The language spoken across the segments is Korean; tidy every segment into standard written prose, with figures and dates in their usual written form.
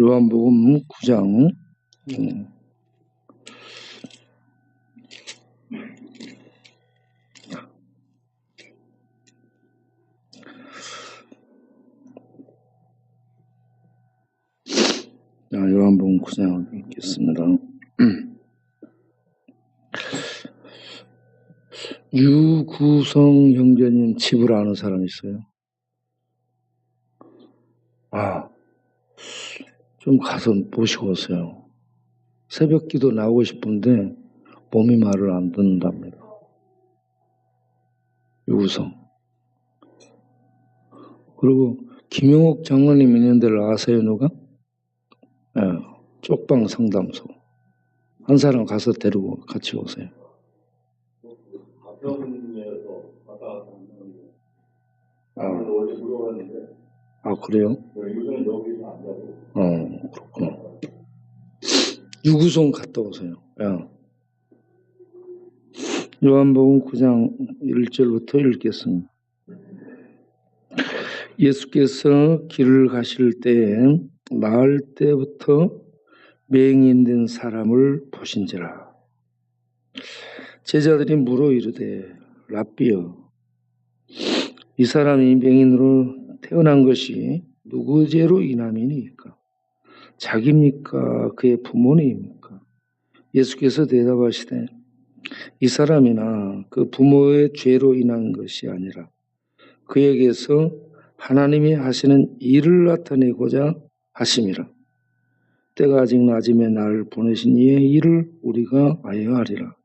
요한복음 9장 요한복음 9장을 읽겠습니다. 유구성 형제님 집을 아는 사람 있어요? 좀 가서 모시고 오세요. 새벽 기도 나오고 싶은데 몸이 말을 안 듣는답니다. 유구성. 그리고 김용옥 장로님 있는 데를 아세요, 누가? 네, 쪽방 상담소. 한 사람 가서 데리고 같이 오세요. 그래요? 그렇구나. 유구성 갔다 오세요. 요한복음 9장 1절부터 읽겠습니다. 예수께서 길을 가실 때에 나을 때부터 맹인된 사람을 보신지라. 제자들이 물어 이르되 랍비여, 이 사람이 맹인으로 태어난 것이 누구 죄로 인함이니까? 자기입니까? 그의 부모님입니까? 예수께서 대답하시되 이 사람이나 그 부모의 죄로 인한 것이 아니라 그에게서 하나님이 하시는 일을 나타내고자 하심이라. 때가 아직 낮음에 나를 보내신 이의 일을 우리가 아여하리라.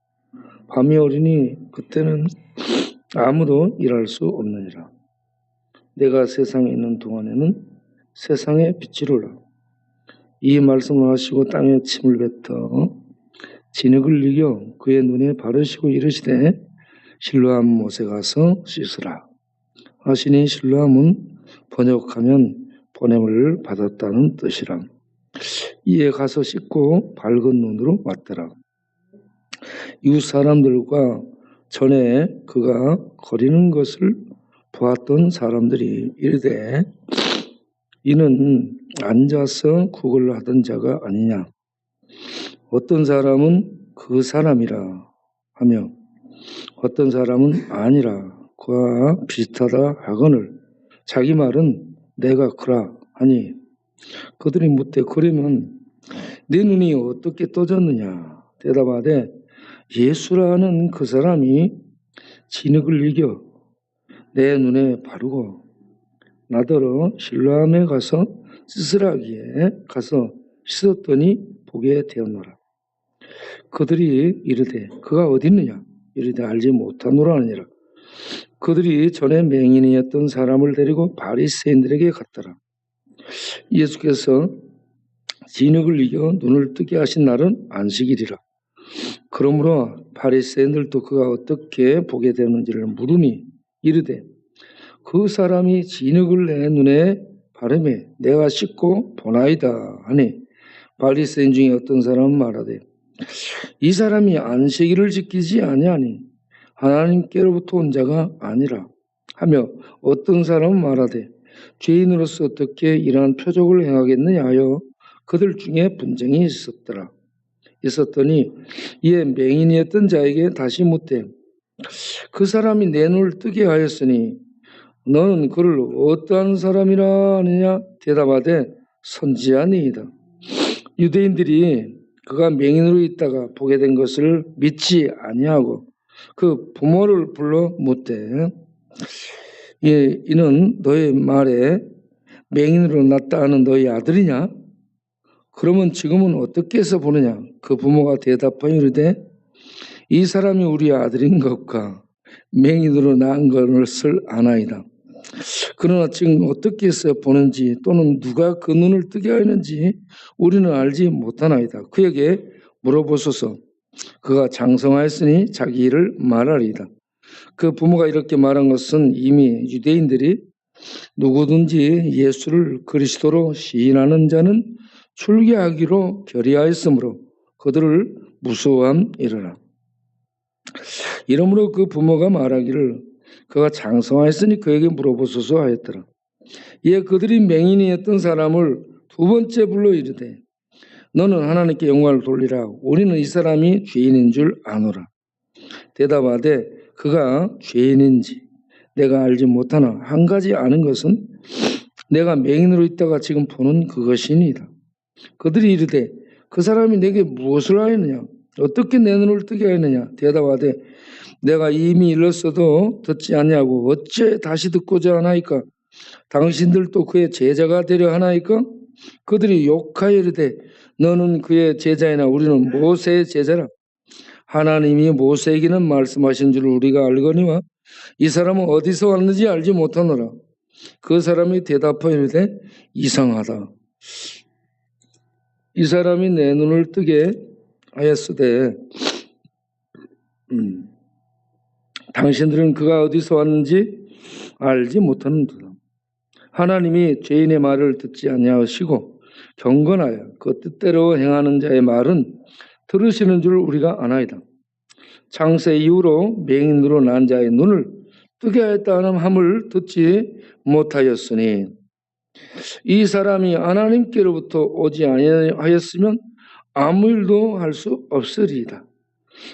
밤이 오리니 그때는 아무도 일할 수 없느니라. 내가 세상에 있는 동안에는 세상의 빛이로라. 이 말씀을 하시고 땅에 침을 뱉어 진흙을 이겨 그의 눈에 바르시고 이르시되 실로암 못에 가서 씻으라 하시니 실로암은 번역하면 보냄을 받았다는 뜻이라. 이에 가서 씻고 밝은 눈으로 왔더라. 이웃 사람들과 전에 그가 거리는 것을 보았던 사람들이 이르되 이는 앉아서 구걸을 하던 자가 아니냐. 어떤 사람은 그 사람이라 하며 어떤 사람은 아니라 그와 비슷하다 하거늘 자기 말은 내가 그라 하니 그들이 묻되 그러면 네 눈이 어떻게 떠졌느냐. 대답하되 예수라는 그 사람이 진흙을 이겨 내 눈에 바르고 나더러 실로암에 가서 씻으라기에 가서 씻었더니 보게 되었노라. 그들이 이르되 그가 어디 있느냐. 이르되 알지 못하노라 하니라. 그들이 전에 맹인이었던 사람을 데리고 바리새인들에게 갔더라. 예수께서 진흙을 이겨 눈을 뜨게 하신 날은 안식일이라. 그러므로 바리새인들도 그가 어떻게 보게 되는지를 물으니 이르되 그 사람이 진흙을 내 눈에 바르매 내가 씻고 보나이다 하니 바리새인 중에 어떤 사람은 말하되 이 사람이 안식일을 지키지 아니하니 하나님께로부터 온 자가 아니라 하며 어떤 사람은 말하되 죄인으로서 어떻게 이러한 표적을 행하겠느냐 하여 그들 중에 분쟁이 있었더니 이에 맹인이었던 자에게 다시 묻되 그 사람이 내 눈을 뜨게 하였으니 너는 그를 어떠한 사람이라 하느냐. 대답하되 선지자니이다. 유대인들이 그가 맹인으로 있다가 보게 된 것을 믿지 아니하고 그 부모를 불러 묻되 이는 너의 말에 맹인으로 났다 하는 너의 아들이냐? 그러면 지금은 어떻게 해서 보느냐? 그 부모가 대답하여 이르되 이 사람이 우리 아들인 것과 맹인으로 낳은 것을 아나이다. 그러나 지금 어떻게 해서 보는지 또는 누가 그 눈을 뜨게 하였는지 우리는 알지 못하나이다. 그에게 물어보소서. 그가 장성하였으니 자기 일을 말하리이다. 그 부모가 이렇게 말한 것은 이미 유대인들이 누구든지 예수를 그리스도로 시인하는 자는 출교하기로 결의하였으므로 그들을 무서워함이러라. 이러므로 그 부모가 말하기를 그가 장성하였으니 그에게 물어보소서 하였더라. 이에 그들이 맹인이었던 사람을 두 번째 불러 이르되 너는 하나님께 영광을 돌리라. 우리는 이 사람이 죄인인 줄 아노라. 대답하되 그가 죄인인지 내가 알지 못하나 한 가지 아는 것은 내가 맹인으로 있다가 지금 보는 그것이니이다. 그들이 이르되 그 사람이 내게 무엇을 하였느냐? 어떻게 내 눈을 뜨게 하였느냐? 대답하되 내가 이미 일렀어도 듣지 않냐고 어째 다시 듣고자 하나이까? 당신들도 그의 제자가 되려 하나이까? 그들이 욕하여 이르되 너는 그의 제자이나 우리는 모세의 제자라. 하나님이 모세에게는 말씀하신 줄 우리가 알거니와 이 사람은 어디서 왔는지 알지 못하노라. 그 사람이 대답하여 이르되 이상하다. 이 사람이 내 눈을 뜨게 하였으되 당신들은 그가 어디서 왔는지 알지 못하는도다. 하나님이 죄인의 말을 듣지 아니하시고 경건하여 그 뜻대로 행하는 자의 말은 들으시는 줄 우리가 아나이다. 창세 이후로 맹인으로 난 자의 눈을 뜨게 하였다는 함을 듣지 못하였으니 이 사람이 하나님께로부터 오지 아니하였으면 아무 일도 할 수 없으리이다.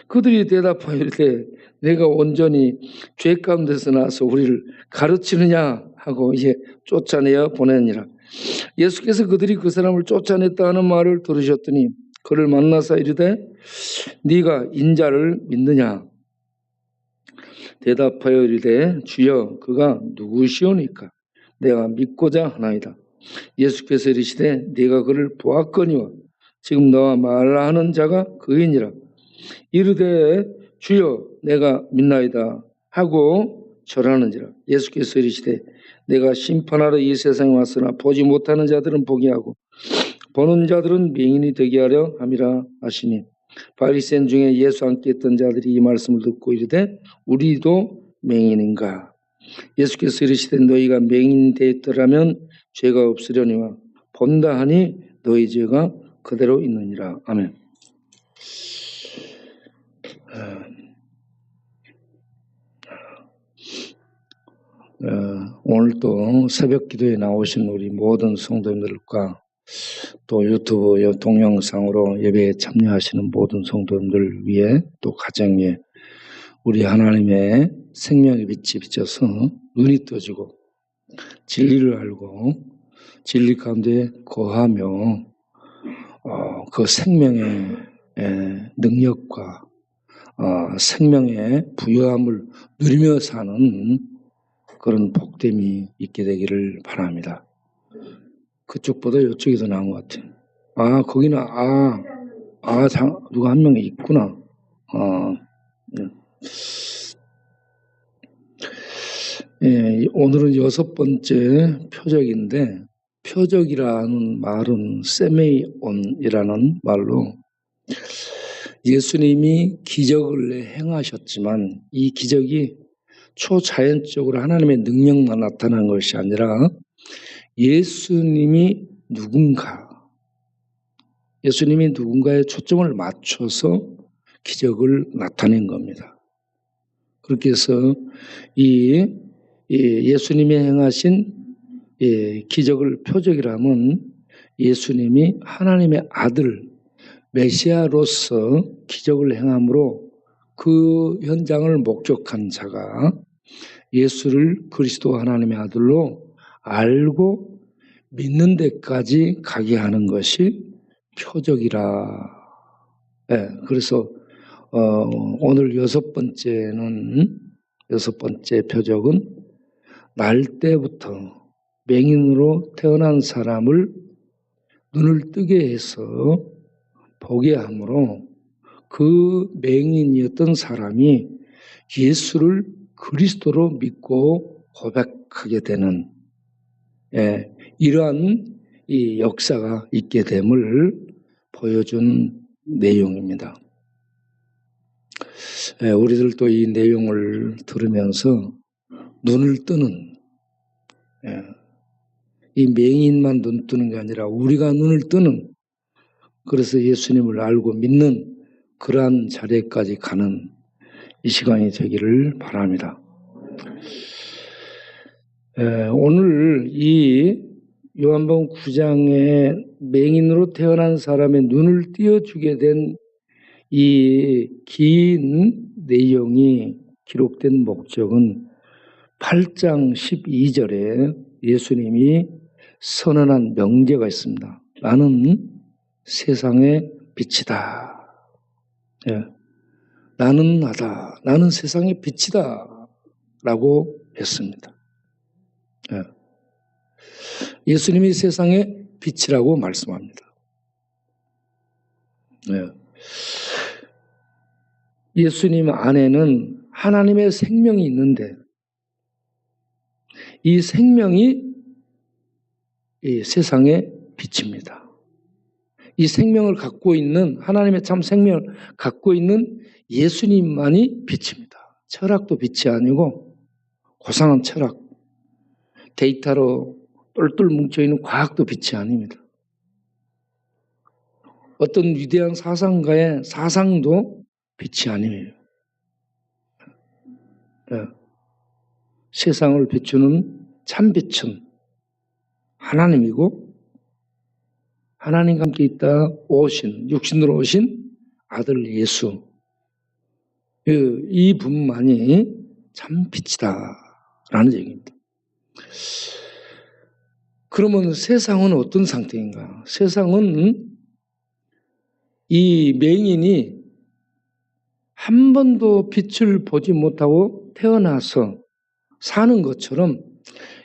그들이 대답하여 이르되 내가 온전히 죄 가운데서 나서 우리를 가르치느냐 하고 이제 쫓아내어 보내니라. 예수께서 그들이 그 사람을 쫓아냈다 하는 말을 들으셨더니 그를 만나사 이르되 네가 인자를 믿느냐? 대답하여 이르되 주여 그가 누구시오니까 내가 믿고자 하나이다. 예수께서 이르시되 네가 그를 보았거니와 지금 너와 말하는 자가 그이니라. 이르되 주여 내가 믿나이다 하고 절하는지라. 예수께서 이르시되 내가 심판하러 이 세상에 왔으나 보지 못하는 자들은 보게 하고 보는 자들은 맹인이 되게 하려 함이라 하시니 바리새인 중에 예수 함께 있던 자들이 이 말씀을 듣고 이르되 우리도 맹인인가? 예수께서 이르시되 너희가 맹인 되었더라면 죄가 없으려니와 본다 하니 너희 죄가 그대로 있느니라. 아멘. 오늘 또 새벽 기도에 나오신 우리 모든 성도님들과 또 유튜브 동영상으로 예배에 참여하시는 모든 성도님들 위해 또 가정 위에 우리 하나님의 생명의 빛이 비쳐서 눈이 떠지고 진리를 알고 진리 가운데 거하며 그 생명의 능력과 생명의 부유함을 누리며 사는 그런 복됨이 있게 되기를 바랍니다. 그쪽보다 이쪽이 더 나은 것 같아요. 거기는 누가 한 명이 있구나. 오늘은 6번째 표적인데 표적이라는 말은 세메이온이라는 말로 예수님이 기적을 행하셨지만 이 기적이 초자연적으로 하나님의 능력만 나타난 것이 아니라 예수님이 누군가에 초점을 맞춰서 기적을 나타낸 겁니다. 그렇게 해서 이 예수님이 행하신 기적을 표적이라면 예수님이 하나님의 아들 메시아로서 기적을 행함으로 그 현장을 목격한 자가 예수를 그리스도 하나님의 아들로 알고 믿는 데까지 가게 하는 것이 표적이라. 그래서 오늘 6번째 표적은 날 때부터 맹인으로 태어난 사람을 눈을 뜨게 해서 보게 함으로 그 맹인이었던 사람이 예수를 그리스도로 믿고 고백하게 되는 이러한 이 역사가 있게 됨을 보여준 내용입니다. 우리들도 이 내용을 들으면서 눈을 뜨는 이 맹인만 눈 뜨는 게 아니라 우리가 눈을 뜨는 그래서 예수님을 알고 믿는 그러한 자리에까지 가는 이 시간이 되기를 바랍니다. 오늘 이 요한복음 9장에 맹인으로 태어난 사람의 눈을 띄어주게 된 이 긴 내용이 기록된 목적은 8장 12절에 예수님이 선언한 명제가 있습니다. 나는 세상의 빛이다. 예. 나는 나다. 나는 세상의 빛이다. 라고 했습니다. 예. 예수님이 세상의 빛이라고 말씀합니다. 예. 예수님 안에는 하나님의 생명이 있는데 이 생명이 이 세상의 빛입니다. 이 생명을 갖고 있는 하나님의 참 생명을 갖고 있는 예수님만이 빛입니다. 철학도 빛이 아니고 고상한 철학, 데이터로 똘똘 뭉쳐있는 과학도 빛이 아닙니다. 어떤 위대한 사상가의 사상도 빛이 아니에요. 세상을 비추는 참빛은 하나님이고 하나님과 함께 있다 오신 육신으로 오신 아들 예수 이 분만이 참빛이다 라는 얘기입니다. 그러면 세상은 어떤 상태인가? 세상은 이 맹인이 한 번도 빛을 보지 못하고 태어나서 사는 것처럼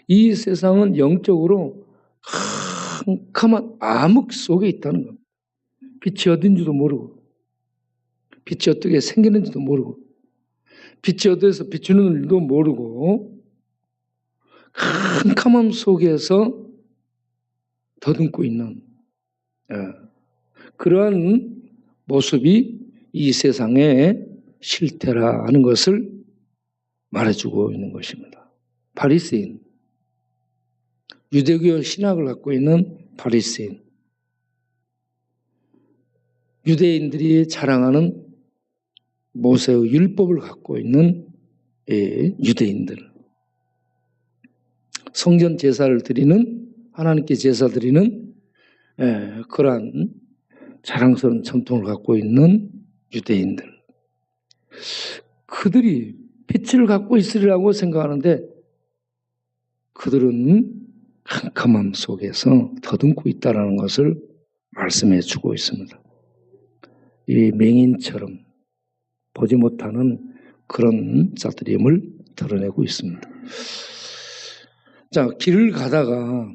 이 세상은 영적으로 캄캄한 암흑 속에 있다는 겁니다. 빛이 어딘지도 모르고 빛이 어떻게 생기는지도 모르고 빛이 어디서 비추는지도 모르고 캄캄함 속에서 더듬고 있는 그러한 모습이 이 세상의 실태라는 것을 말해주고 있는 것입니다. 바리새인, 유대교 신학을 갖고 있는 바리새인, 유대인들이 자랑하는 모세의 율법을 갖고 있는 유대인들, 성전 제사를 드리는 하나님께 제사 드리는 그러한 자랑스러운 전통을 갖고 있는 유대인들, 그들이 빛을 갖고 있으리라고 생각하는데 그들은 캄캄함 속에서 더듬고 있다는 것을 말씀해 주고 있습니다. 이 맹인처럼 보지 못하는 그런 자들임을 드러내고 있습니다. 자, 길을 가다가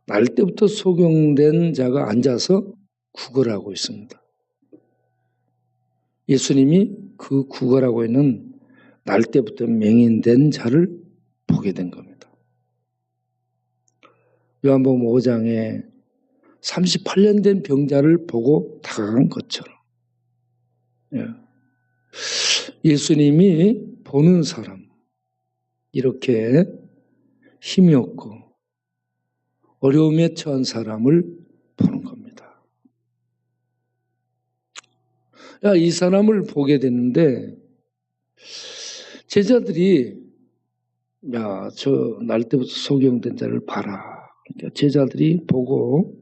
날 때부터 소경된 자가 앉아서 구걸하고 있습니다. 예수님이 그 구걸하고 있는 날 때부터 맹인된 자를 보게 된 겁니다. 요한복음 5장에 38년 된 병자를 보고 다가간 것처럼 예수님이 보는 사람, 이렇게 힘이 없고 어려움에 처한 사람을 보는 겁니다. 이 사람을 보게 됐는데 제자들이 저 날 때부터 소경된 자를 봐라. 그러니까 제자들이 보고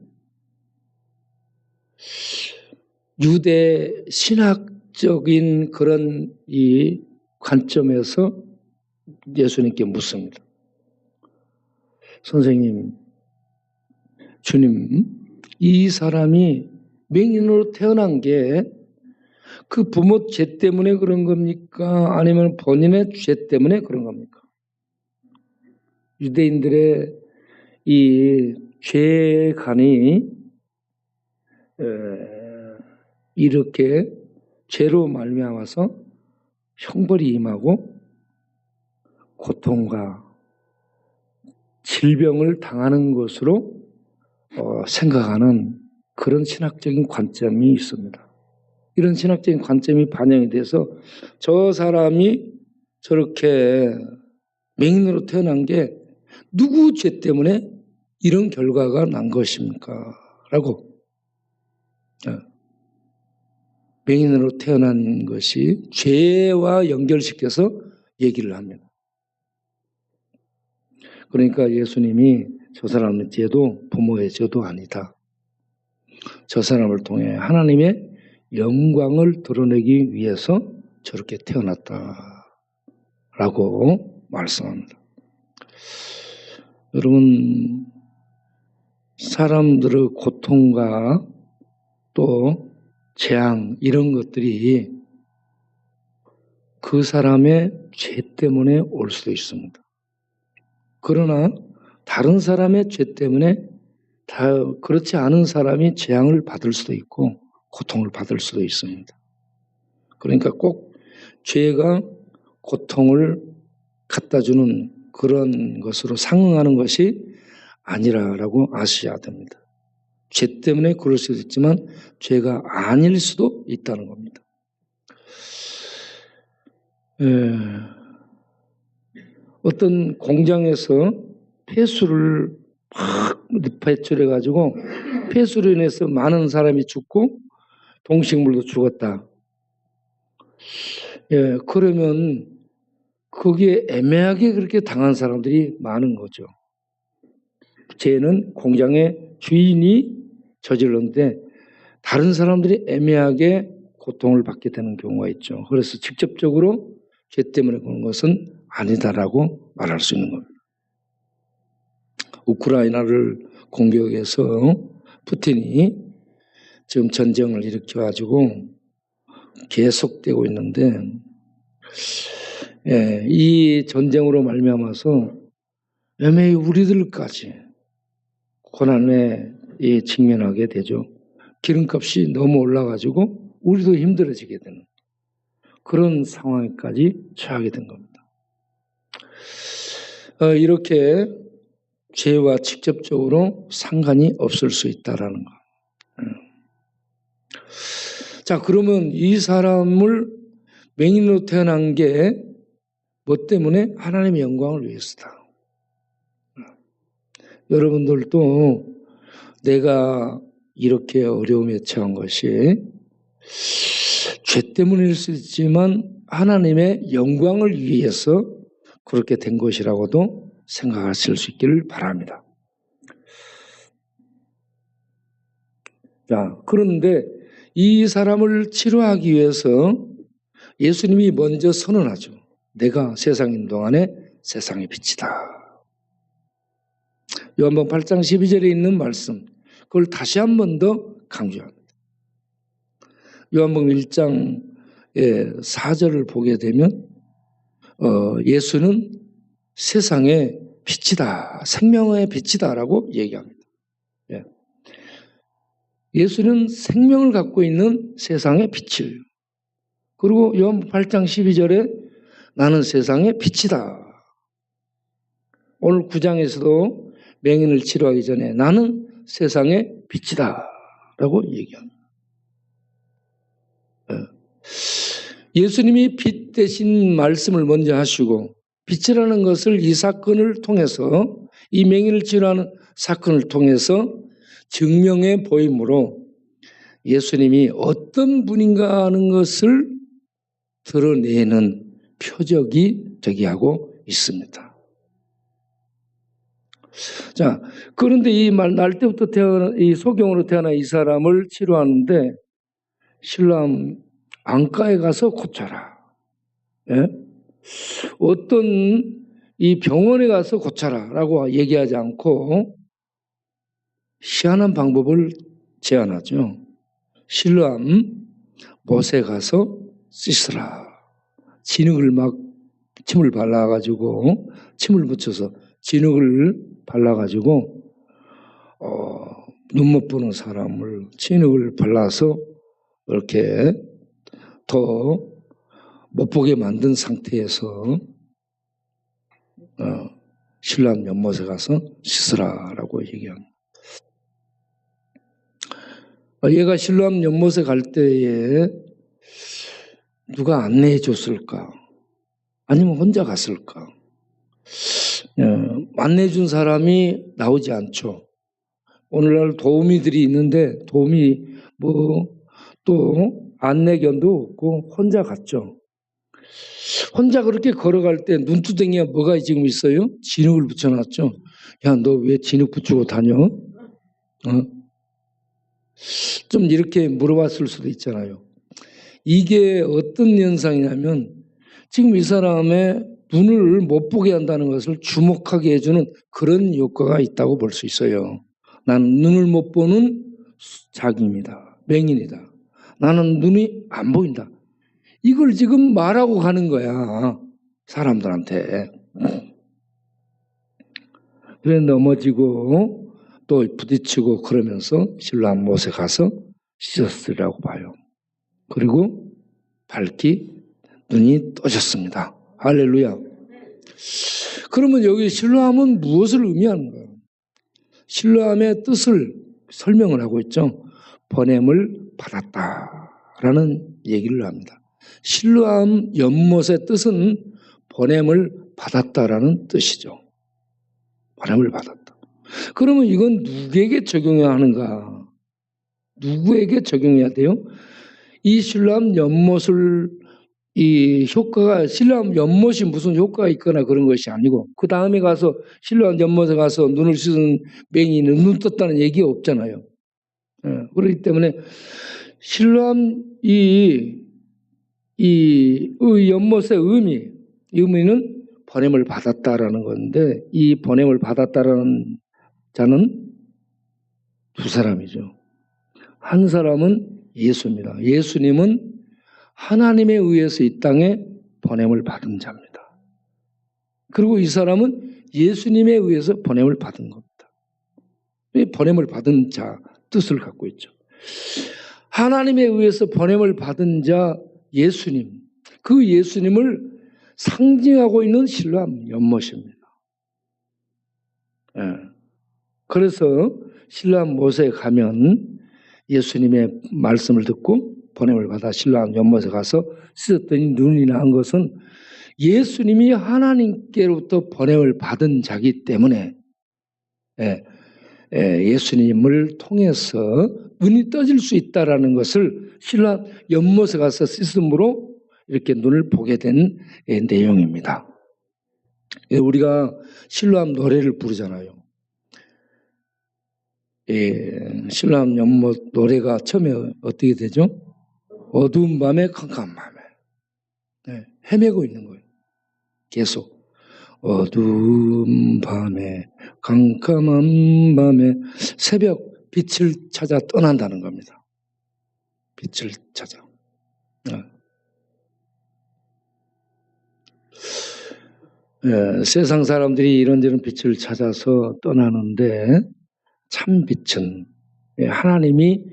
유대 신학적인 그런 이 관점에서 예수님께 묻습니다. 선생님, 주님, 이 사람이 맹인으로 태어난 게 그 부모 죄 때문에 그런 겁니까? 아니면 본인의 죄 때문에 그런 겁니까? 유대인들의 이 죄관이 이렇게 죄로 말미암아서 형벌이 임하고 고통과 질병을 당하는 것으로 생각하는 그런 신학적인 관점이 있습니다. 이런 신학적인 관점이 반영이 돼서 저 사람이 저렇게 맹인으로 태어난 게 누구 죄 때문에 이런 결과가 난 것입니까? 라고 맹인으로 태어난 것이 죄와 연결시켜서 얘기를 합니다. 그러니까 예수님이 저 사람의 죄도 부모의 죄도 아니다. 저 사람을 통해 하나님의 영광을 드러내기 위해서 저렇게 태어났다라고 말씀합니다. 여러분, 사람들의 고통과 또 재앙 이런 것들이 그 사람의 죄 때문에 올 수도 있습니다. 그러나 다른 사람의 죄 때문에 그렇지 않은 사람이 재앙을 받을 수도 있고 고통을 받을 수도 있습니다. 그러니까 꼭 죄가 고통을 갖다 주는 그런 것으로 상응하는 것이 아니라고 아셔야 됩니다. 죄 때문에 그럴 수도 있지만 죄가 아닐 수도 있다는 겁니다. 어떤 공장에서 폐수를 막 배출해가지고 폐수로 인해서 많은 사람이 죽고 동식물도 죽었다. 그러면 거기에 애매하게 그렇게 당한 사람들이 많은 거죠. 죄는 공장의 주인이 저질렀는데 다른 사람들이 애매하게 고통을 받게 되는 경우가 있죠. 그래서 직접적으로 죄 때문에 그런 것은 아니다라고 말할 수 있는 겁니다. 우크라이나를 공격해서 푸틴이 지금 전쟁을 일으켜가지고 계속되고 있는데, 이 전쟁으로 말미암아서 애매히 우리들까지 고난에 직면하게 되죠. 기름값이 너무 올라가지고 우리도 힘들어지게 되는 그런 상황까지 처하게 된 겁니다. 이렇게 죄와 직접적으로 상관이 없을 수 있다라는 거. 자, 그러면 이 사람을 맹인으로 태어난 게 뭐 때문에? 하나님의 영광을 위해서다. 여러분들도 내가 이렇게 어려움에 처한 것이 죄 때문일 수 있지만 하나님의 영광을 위해서 그렇게 된 것이라고도 생각하실 수 있기를 바랍니다. 자, 그런데 이 사람을 치료하기 위해서 예수님이 먼저 선언하죠. 내가 세상에 있는 동안에 세상의 빛이다. 요한복음 8장 12절에 있는 말씀, 그걸 다시 한 번 더 강조합니다. 요한복음 1장 4절을 보게 되면 예수는 세상의 빛이다, 생명의 빛이다라고 얘기합니다. 예수는 생명을 갖고 있는 세상의 빛을, 그리고 요한복음 8장 12절에 나는 세상의 빛이다. 오늘 9장에서도 맹인을 치료하기 전에 나는 세상의 빛이다 라고 얘기합니다. 예수님이 빛 대신 말씀을 먼저 하시고 빛이라는 것을 이 사건을 통해서, 이 맹인을 치료하는 사건을 통해서 증명해 보이므로 예수님이 어떤 분인가 하는 것을 드러내는 표적이 되게 하고 있습니다. 자, 그런데 날 때부터 이 소경으로 태어난 이 사람을 치료하는데 신랑 안과에 가서 고쳐라. 어떤 이 병원에 가서 고쳐라라고 얘기하지 않고 희한한 방법을 제안하죠. 실로암 못에 가서 씻으라. 진흙을 막 침을 발라가지고 침을 묻혀서 진흙을 발라가지고 눈 못 보는 사람을 진흙을 발라서 이렇게 더 못 보게 만든 상태에서 신랑 연못에 가서 씻으라라고 얘기합니다. 얘가 신랑 연못에 갈 때에 누가 안내해 줬을까? 아니면 혼자 갔을까? 안내해 준 사람이 나오지 않죠. 오늘날 도우미들이 있는데 도우미 또 안내견도 없고 혼자 갔죠. 혼자 그렇게 걸어갈 때 눈두덩이에 뭐가 지금 있어요? 진흙을 붙여놨죠. 야, 너 왜 진흙 붙이고 다녀? 좀 이렇게 물어봤을 수도 있잖아요. 이게 어떤 현상이냐면 지금 이 사람의 눈을 못 보게 한다는 것을 주목하게 해주는 그런 효과가 있다고 볼 수 있어요. 나는 눈을 못 보는 자기입니다. 맹인이다. 나는 눈이 안 보인다. 이걸 지금 말하고 가는 거야. 사람들한테. 그래 넘어지고 또 부딪히고 그러면서 실로암 못에 가서 씻었으리라고 봐요. 그리고 밝기 눈이 떠졌습니다. 할렐루야. 그러면 여기 실로암은 무엇을 의미하는 거예요? 실로암의 뜻을 설명을 하고 있죠. 보냄을 받았다라는 얘기를 합니다. 실로암 연못의 뜻은 보냄을 받았다라는 뜻이죠. 보냄을 받았다. 그러면 이건 누구에게 적용해야 하는가? 누구에게 적용해야 돼요? 이 실로암 연못을 이 효과가 실로암 연못이 무슨 효과가 있거나 그런 것이 아니고 그 다음에 가서 실로암 연못에 가서 눈을 씻은 맹인은 눈 떴다는 얘기가 없잖아요. 그렇기 때문에 실로암 이 연못의 의미는 보냄을 받았다라는 건데 이 보냄을 받았다라는 자는 두 사람이죠. 한 사람은 예수입니다. 예수님은 하나님에 의해서 이 땅에 보냄을 받은 자입니다. 그리고 이 사람은 예수님에 의해서 보냄을 받은 겁니다. 보냄을 받은 자 뜻을 갖고 있죠. 하나님에 의해서 보냄을 받은 자 예수님, 그 예수님을 상징하고 있는 실로암 연못입니다. 그래서 실로암 못에 가면 예수님의 말씀을 듣고 보냄을 받아 실로암 연못에 가서 씻었더니 눈이 난 것은 예수님이 하나님께로부터 보냄을 받은 자기 때문에 예수님을 통해서 눈이 떠질 수 있다라는 것을 실로암 연못에 가서 씻음으로 이렇게 눈을 보게 된 내용입니다. 우리가 실로암 노래를 부르잖아요. 실로암 연못 노래가 처음에 어떻게 되죠? 어두운 밤에 캄캄한 밤에 헤매고 있는 거예요. 계속 어두운 밤에 캄캄한 밤에 새벽 빛을 찾아 떠난다는 겁니다. 빛을 찾아. 세상 사람들이 이런저런 빛을 찾아서 떠나는데 참 빛은 하나님이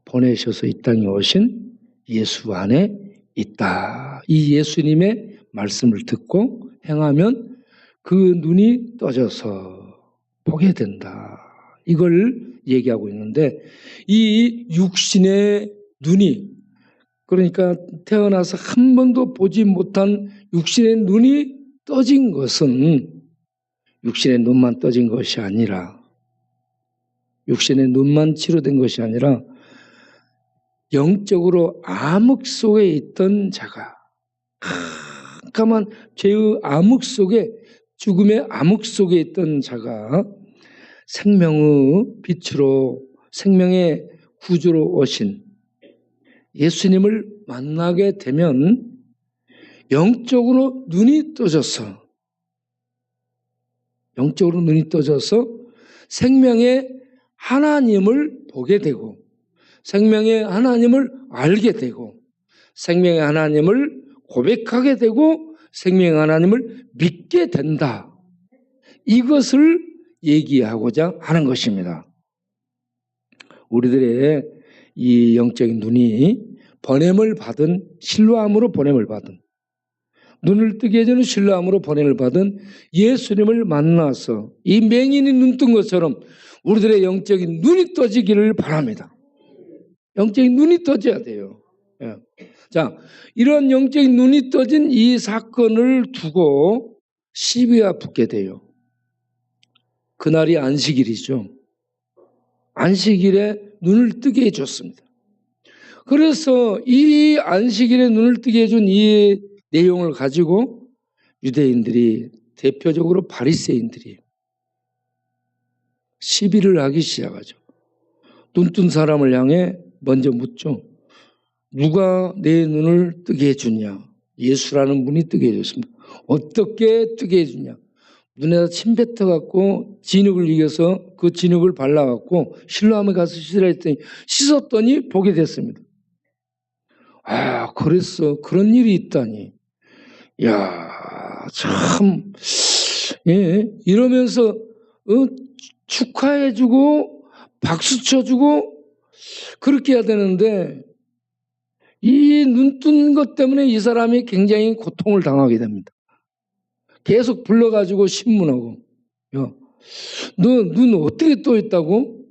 보내셔서 이 땅에 오신 예수 안에 있다. 이 예수님의 말씀을 듣고 행하면 그 눈이 떠져서 보게 된다. 이걸 얘기하고 있는데 이 육신의 눈이 그러니까 태어나서 한 번도 보지 못한 육신의 눈이 떠진 것은 육신의 눈만 떠진 것이 아니라 육신의 눈만 치료된 것이 아니라 영적으로 암흑 속에 있던 자가 캄캄한 죄의 암흑 속에 죽음의 암흑 속에 있던 자가 생명의 빛으로 생명의 구주로 오신 예수님을 만나게 되면 영적으로 눈이 떠져서 생명의 하나님을 보게 되고 생명의 하나님을 알게 되고 생명의 하나님을 고백하게 되고 생명의 하나님을 믿게 된다. 이것을 얘기하고자 하는 것입니다. 우리들의 이 영적인 눈이 보냄을 받은 실로암으로 보냄을 받은 눈을 뜨게 해주는 실로암으로 보냄을 받은 예수님을 만나서 이 맹인이 눈 뜬 것처럼 우리들의 영적인 눈이 떠지기를 바랍니다. 영적인 눈이 떠져야 돼요. 자, 이런 영적인 눈이 떠진 이 사건을 두고 시비가 붙게 돼요. 그날이 안식일이죠. 안식일에 눈을 뜨게 해줬습니다. 그래서 이 안식일에 눈을 뜨게 해준 이 내용을 가지고 유대인들이, 대표적으로 바리새인들이 시비를 하기 시작하죠. 눈뜬 사람을 향해 먼저 묻죠. 누가 내 눈을 뜨게 해주냐? 예수라는 분이 뜨게 해줬습니다. 어떻게 뜨게 해주냐? 눈에다 침 뱉어갖고 진흙을 이겨서 그 진흙을 발라갖고 실로암에 가서 씻으라 했더니 씻었더니 보게 됐습니다. 아, 그랬어. 그런 일이 있다니. 야, 참, 예, 이러면서 축하해주고 박수 쳐주고 그렇게 해야 되는데 이 눈뜬 것 때문에 이 사람이 굉장히 고통을 당하게 됩니다. 계속 불러가지고 신문하고, 야, 너 눈 어떻게 떠 있다고?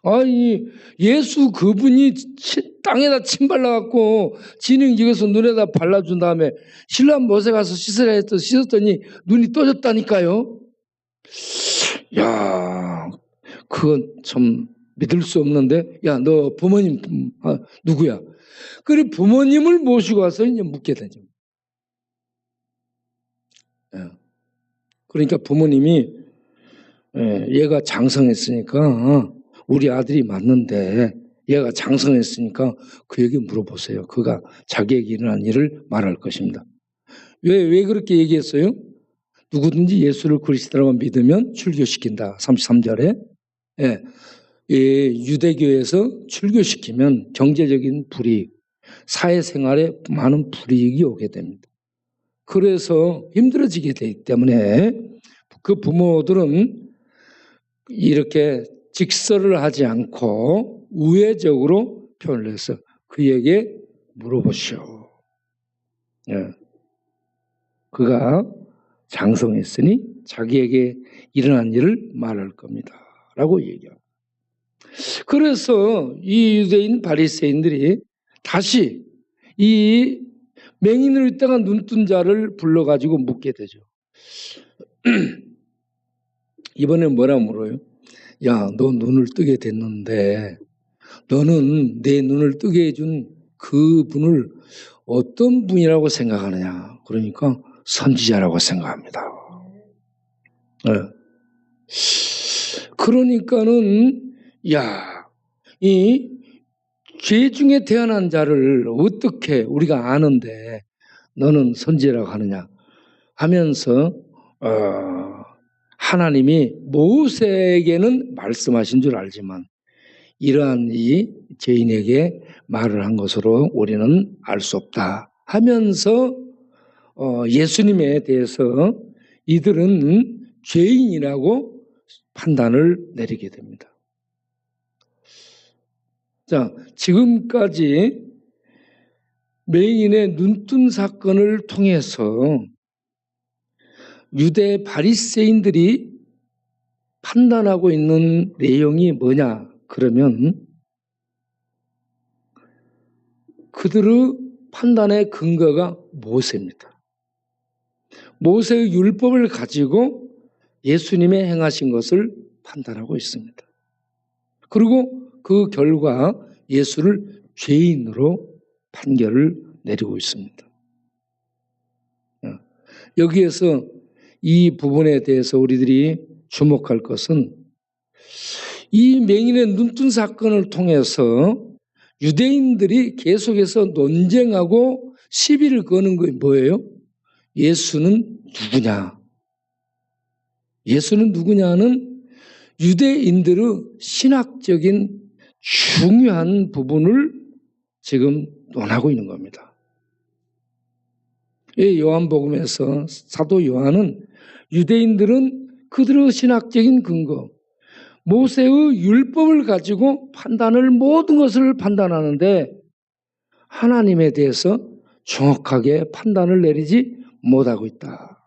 아니, 예수 그분이 땅에다 침 발라갖고 진흙 익어서 눈에다 발라준 다음에 실로암 못에 가서 씻으라 해서 씻었더니 눈이 떠졌다니까요. 야, 그건 참 믿을 수 없는데, 야, 너 부모님 누구야? 그래 부모님을 모시고 와서 이제 묻게 되죠. 그러니까 부모님이 얘가 장성했으니까 우리 아들이 맞는데 얘가 장성했으니까 그에게 물어보세요. 그가 자기에게 일어난 일을 말할 것입니다. 왜 그렇게 얘기했어요? 누구든지 예수를 그리스도라고 믿으면 출교시킨다. 33절에. 예, 유대교에서 출교시키면 경제적인 불이익, 사회생활에 많은 불이익이 오게 됩니다. 그래서 힘들어지게 되기 때문에 그 부모들은 이렇게 직설을 하지 않고 우회적으로 표현을 해서 그에게 물어보시오. 예. 그가 장성했으니 자기에게 일어난 일을 말할 겁니다. 라고 얘기합니다. 그래서 이 유대인 바리새인들이 다시 이 맹인으로 있다가 눈뜬 자를 불러가지고 묻게 되죠. 이번엔 뭐라 물어요? 야, 너 눈을 뜨게 됐는데 너는 내 눈을 뜨게 해준 그분을 어떤 분이라고 생각하느냐? 그러니까 선지자라고 생각합니다. 네. 그러니까는 야, 이 죄 중에 태어난 자를 어떻게 우리가 아는데 너는 선지자라고 하느냐 하면서 하나님이 모세에게는 말씀하신 줄 알지만 이러한 이 죄인에게 말을 한 것으로 우리는 알 수 없다 하면서 예수님에 대해서 이들은 죄인이라고 판단을 내리게 됩니다. 자, 지금까지 맹인의 눈뜬 사건을 통해서 유대 바리새인들이 판단하고 있는 내용이 뭐냐? 그러면 그들의 판단의 근거가 모세입니다. 모세의 율법을 가지고 예수님의 행하신 것을 판단하고 있습니다. 그리고 그 결과 예수를 죄인으로 판결을 내리고 있습니다. 여기에서 이 부분에 대해서 우리들이 주목할 것은 이 맹인의 눈뜬 사건을 통해서 유대인들이 계속해서 논쟁하고 시비를 거는 게 뭐예요? 예수는 누구냐? 예수는 누구냐는 유대인들의 신학적인 중요한 부분을 지금 논하고 있는 겁니다. 이 요한복음에서 사도 요한은 유대인들은 그들의 신학적인 근거, 모세의 율법을 가지고 모든 것을 판단하는데 하나님에 대해서 정확하게 판단을 내리지 못하고 있다.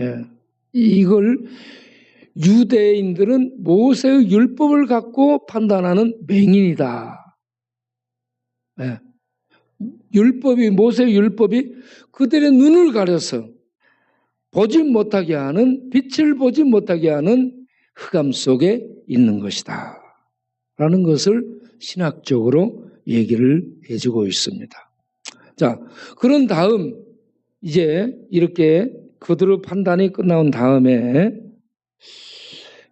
예. 이걸 유대인들은 모세의 율법을 갖고 판단하는 맹인이다. 예. 모세의 율법이 그들의 눈을 가려서 보지 못하게 하는, 빛을 보지 못하게 하는 흑암 속에 있는 것이다. 라는 것을 신학적으로 얘기를 해주고 있습니다. 자, 그런 다음 이제 이렇게 그들의 판단이 끝나온 다음에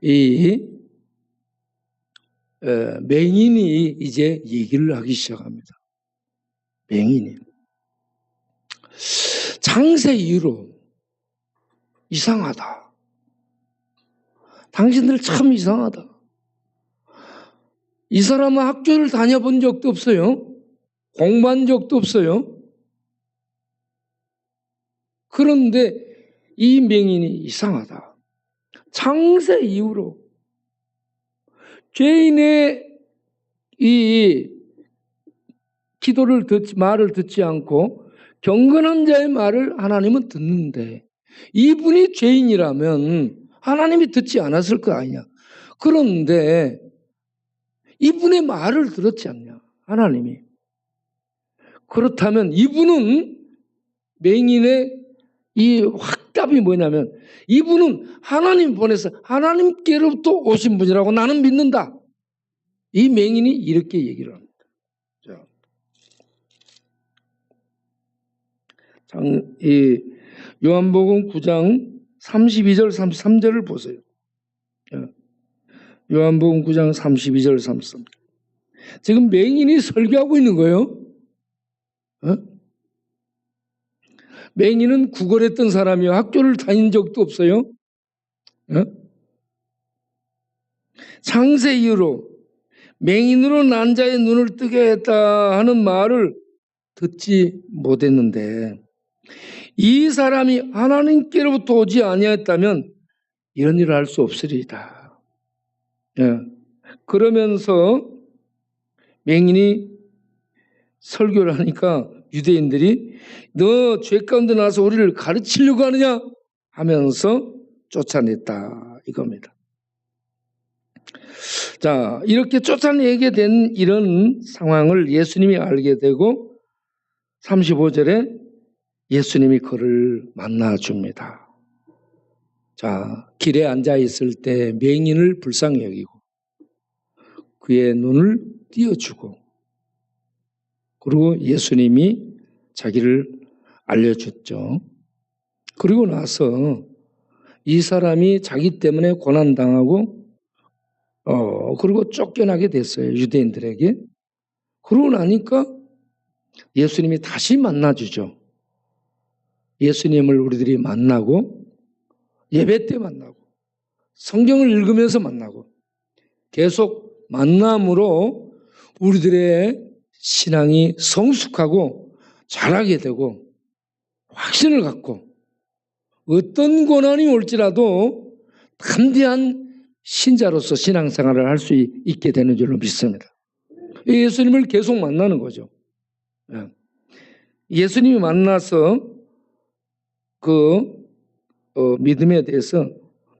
이 맹인이 이제 얘기를 하기 시작합니다. 맹인이 장세 이후로 이상하다. 당신들 참 이상하다. 이 사람은 학교를 다녀본 적도 없어요. 공부한 적도 없어요. 그런데 이 맹인이 이상하다. 창세 이후로 죄인의 이 기도를 말을 듣지 않고 경건한 자의 말을 하나님은 듣는데 이분이 죄인이라면 하나님이 듣지 않았을 거 아니냐. 그런데 이분의 말을 들었지 않냐, 하나님이. 그렇다면 이분은 맹인의 이 확답이 뭐냐면 이분은 하나님 보내서 하나님께로부터 오신 분이라고 나는 믿는다. 이 맹인이 이렇게 얘기를 합니다. 이 요한복음 9장 32절 33절을 보세요. 요한복음 9장 32절 33절. 지금 맹인이 설교하고 있는 거예요. 맹인은 구걸했던 사람이요. 학교를 다닌 적도 없어요. 창세 이후로 맹인으로 난 자의 눈을 뜨게 했다 하는 말을 듣지 못했는데 이 사람이 하나님께로부터 오지 아니하였다면 이런 일을 할 수 없으리이다. 그러면서 맹인이 설교를 하니까 유대인들이 너 죄 가운데 나서 우리를 가르치려고 하느냐 하면서 쫓아냈다 이겁니다. 자, 이렇게 쫓아내게 된 이런 상황을 예수님이 알게 되고 35절에 예수님이 그를 만나줍니다. 자, 길에 앉아 있을 때 맹인을 불쌍히 여기고 그의 눈을 띄어주고 그리고 예수님이 자기를 알려줬죠. 그리고 나서 이 사람이 자기 때문에 고난당하고 그리고 쫓겨나게 됐어요. 유대인들에게. 그러고 나니까 예수님이 다시 만나주죠. 예수님을 우리들이 만나고 예배 때 만나고 성경을 읽으면서 만나고 계속 만남으로 우리들의 신앙이 성숙하고 자라게 되고 확신을 갖고 어떤 고난이 올지라도 담대한 신자로서 신앙생활을 할 수 있게 되는 줄로 믿습니다. 예수님을 계속 만나는 거죠. 예수님이 만나서 그 믿음에 대해서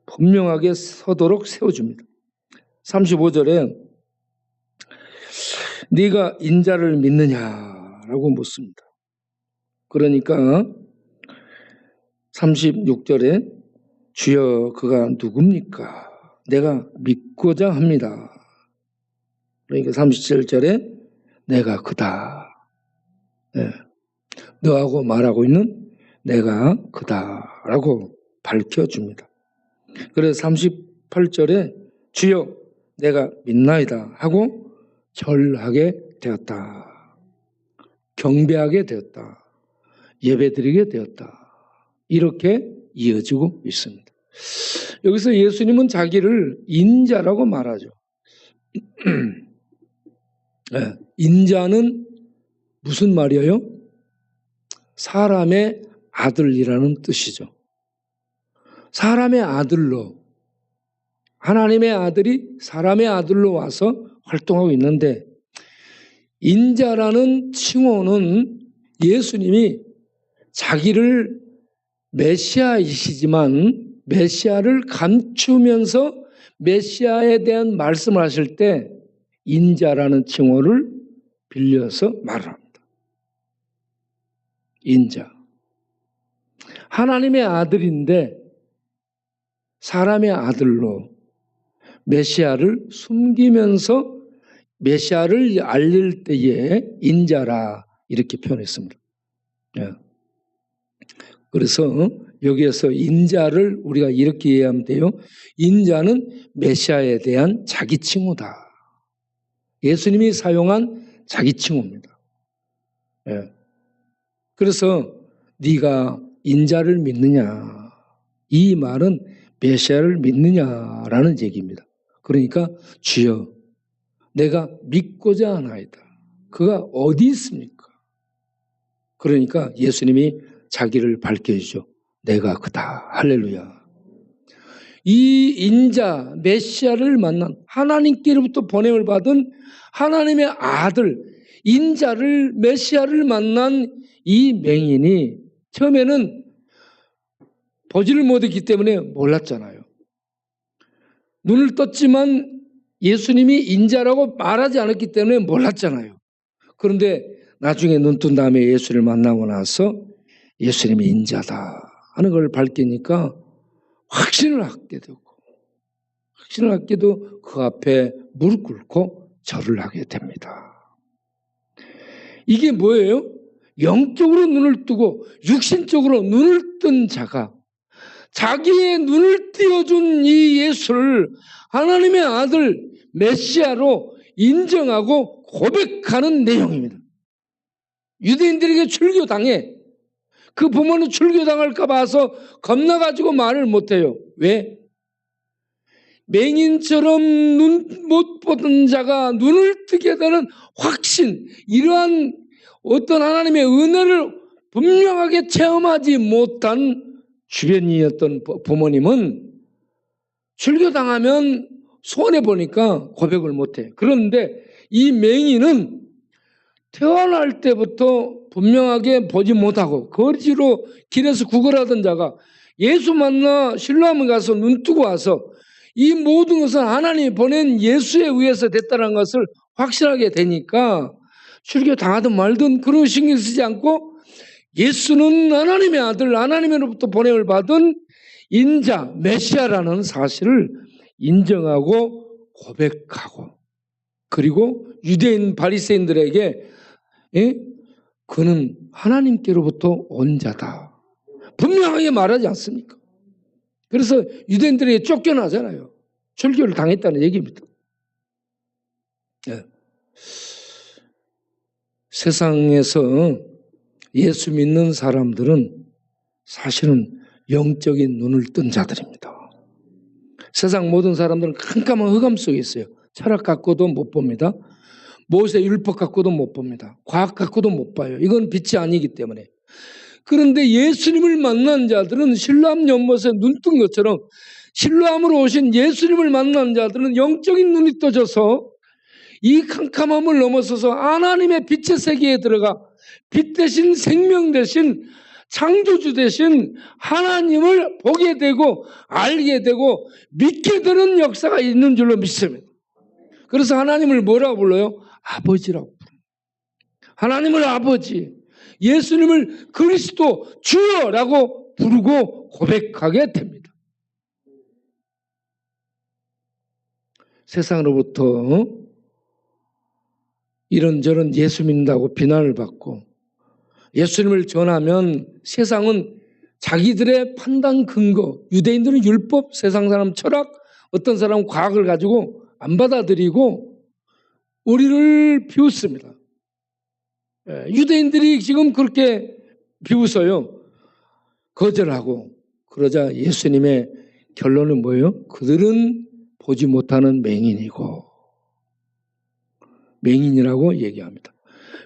분명하게 서도록 세워줍니다. 35절에 네가 인자를 믿느냐라고 묻습니다. 그러니까 36절에 주여 그가 누굽니까? 내가 믿고자 합니다. 그러니까 37절에 내가 그다. 너하고 말하고 있는 내가 그다라고 밝혀줍니다. 그래서 38절에 주여 내가 믿나이다 하고 절하게 되었다. 경배하게 되었다. 예배드리게 되었다. 이렇게 이어지고 있습니다. 여기서 예수님은 자기를 인자라고 말하죠. 인자는 무슨 말이에요? 사람의 아들이라는 뜻이죠. 사람의 아들로, 하나님의 아들이 사람의 아들로 와서 활동하고 있는데 인자라는 칭호는 예수님이 자기를 메시아이시지만 메시아를 감추면서 메시아에 대한 말씀을 하실 때 인자라는 칭호를 빌려서 말을 합니다. 인자. 하나님의 아들인데 사람의 아들로 메시아를 숨기면서 메시아를 알릴 때에 인자라 이렇게 표현했습니다. 예. 그래서 여기에서 인자를 우리가 이렇게 이해하면 돼요. 인자는 메시아에 대한 자기 칭호다. 예수님이 사용한 자기 칭호입니다. 예. 그래서 네가 인자를 믿느냐, 이 말은 메시아를 믿느냐라는 얘기입니다. 그러니까 주여 내가 믿고자 하나이다. 그가 어디 있습니까? 그러니까 예수님이 자기를 밝혀주죠. 내가 그다. 할렐루야. 이 인자 메시아를 만난 하나님께로부터 보냄을 받은 하나님의 아들 인자를 메시아를 만난 이 맹인이 처음에는 보지를 못했기 때문에 몰랐잖아요. 눈을 떴지만 예수님이 인자라고 말하지 않았기 때문에 몰랐잖아요. 그런데 나중에 눈 뜬 다음에 예수를 만나고 나서 예수님이 인자다 하는 걸 밝히니까 확신을 갖게 되고 그 앞에 무릎 꿇고 절을 하게 됩니다. 이게 뭐예요? 영적으로 눈을 뜨고 육신적으로 눈을 뜬 자가 자기의 눈을 띄워준 이 예수를 하나님의 아들 메시아로 인정하고 고백하는 내용입니다. 유대인들에게 출교당해. 그 부모는 출교당할까 봐서 겁나가지고 말을 못해요. 왜? 맹인처럼 눈 못 보던 자가 눈을 뜨게 되는 확신, 이러한 어떤 하나님의 은혜를 분명하게 체험하지 못한 주변이었던 부모님은 출교당하면 손해보니까 고백을 못해. 그런데 이 맹인은 태어날 때부터 분명하게 보지 못하고 거지로 길에서 구걸하던 자가 예수 만나 실로암에 가서 눈 뜨고 와서 이 모든 것은 하나님이 보낸 예수에 의해서 됐다는 것을 확실하게 되니까 출교 당하든 말든 그런 신경 쓰지 않고 예수는 하나님의 아들, 하나님으로부터 보냄을 받은 인자, 메시아라는 사실을 인정하고 고백하고 그리고 유대인 바리새인들에게 그는 하나님께로부터 온 자다. 분명하게 말하지 않습니까? 그래서 유대인들에게 쫓겨나잖아요. 출교를 당했다는 얘기입니다. 네. 세상에서 예수 믿는 사람들은 사실은 영적인 눈을 뜬 자들입니다. 세상 모든 사람들은 캄캄한 흑암 속에 있어요. 철학 갖고도 못 봅니다. 모세 율법 갖고도 못 봅니다. 과학 갖고도 못 봐요. 이건 빛이 아니기 때문에. 그런데 예수님을 만난 자들은 실로암 연못에 눈 뜬 것처럼 실로암으로 오신 예수님을 만난 자들은 영적인 눈이 떠져서 이 캄캄함을 넘어서서 하나님의 빛의 세계에 들어가 빛 대신 생명 대신 창조주 대신 하나님을 보게 되고 알게 되고 믿게 되는 역사가 있는 줄로 믿습니다. 그래서 하나님을 뭐라고 불러요? 아버지라고 불러요. 하나님을 아버지, 예수님을 그리스도 주여라고 부르고 고백하게 됩니다. 세상으로부터 이런저런 예수 믿는다고 비난을 받고 예수님을 전하면 세상은 자기들의 판단 근거, 유대인들은 율법, 세상 사람 철학, 어떤 사람은 과학을 가지고 안 받아들이고 우리를 비웃습니다. 유대인들이 지금 그렇게 비웃어요. 거절하고. 그러자 예수님의 결론은 뭐예요? 그들은 보지 못하는 맹인이고 맹인이라고 얘기합니다.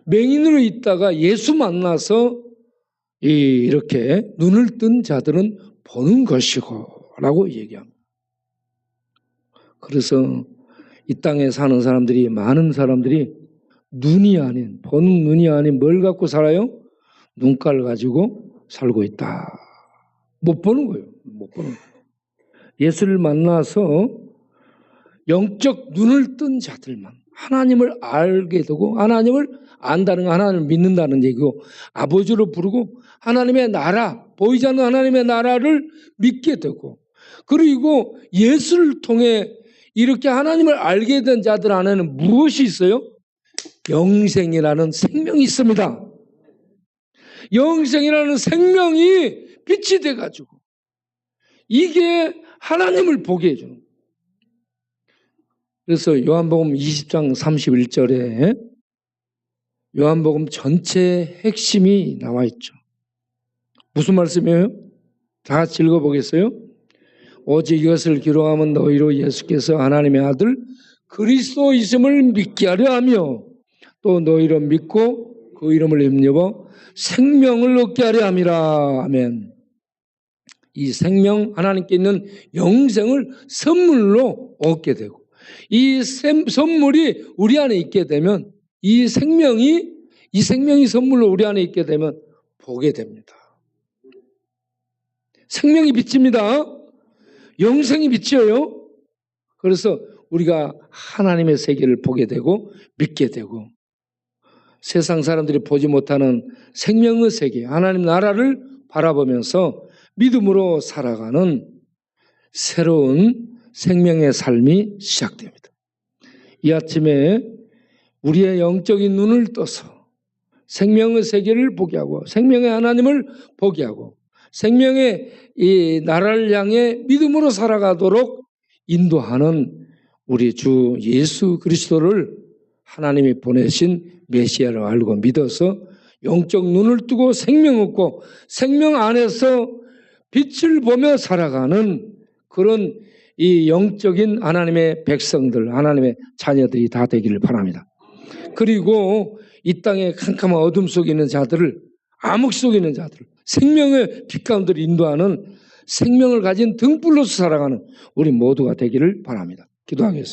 맹인으로 있다가 예수 만나서 이렇게 눈을 뜬 자들은 보는 것이고 라고 얘기합니다. 그래서 이 땅에 사는 사람들이 많은 사람들이 눈이 아닌 보는 눈이 아닌 뭘 갖고 살아요? 눈깔 가지고 살고 있다. 못 보는 거예요. 못 보는 거예요. 예수를 만나서 영적 눈을 뜬 자들만 하나님을 알게 되고 하나님을 안다는 거 하나님을 믿는다는 얘기고 아버지로 부르고 하나님의 나라 보이지 않는 하나님의 나라를 믿게 되고 그리고 예수를 통해 이렇게 하나님을 알게 된 자들 안에는 무엇이 있어요? 영생이라는 생명이 있습니다. 영생이라는 생명이 빛이 돼가지고 이게 하나님을 보게 해주는 거예요. 그래서 요한복음 20장 31절에 요한복음 전체 핵심이 나와 있죠. 무슨 말씀이에요? 다 같이 읽어보겠어요? 오직 이것을 기록하면 너희로 예수께서 하나님의 아들 그리스도이심을 믿게 하려 하며 또 너희로 믿고 그 이름을 힘입어 생명을 얻게 하려 함이라. 아멘. 이 생명, 하나님께 있는 영생을 선물로 얻게 되고 이 선물이 우리 안에 있게 되면 이 생명이 선물로 우리 안에 있게 되면 보게 됩니다. 생명이 빛입니다. 영생이 빛이에요. 그래서 우리가 하나님의 세계를 보게 되고 믿게 되고 세상 사람들이 보지 못하는 생명의 세계, 하나님 나라를 바라보면서 믿음으로 살아가는 새로운 생명의 삶이 시작됩니다. 이 아침에 우리의 영적인 눈을 떠서 생명의 세계를 보게 하고 생명의 하나님을 보게 하고 생명의 이 나라를 향해 믿음으로 살아가도록 인도하는 우리 주 예수 그리스도를 하나님이 보내신 메시아로 알고 믿어서 영적 눈을 뜨고 생명 얻고 생명 안에서 빛을 보며 살아가는 그런 이 영적인 하나님의 백성들, 하나님의 자녀들이 다 되기를 바랍니다. 그리고 이 땅의 캄캄한 어둠 속에 있는 자들을, 암흑 속에 있는 자들을 생명의 빛 가운데로 인도하는 생명을 가진 등불로서 살아가는 우리 모두가 되기를 바랍니다. 기도하겠습니다.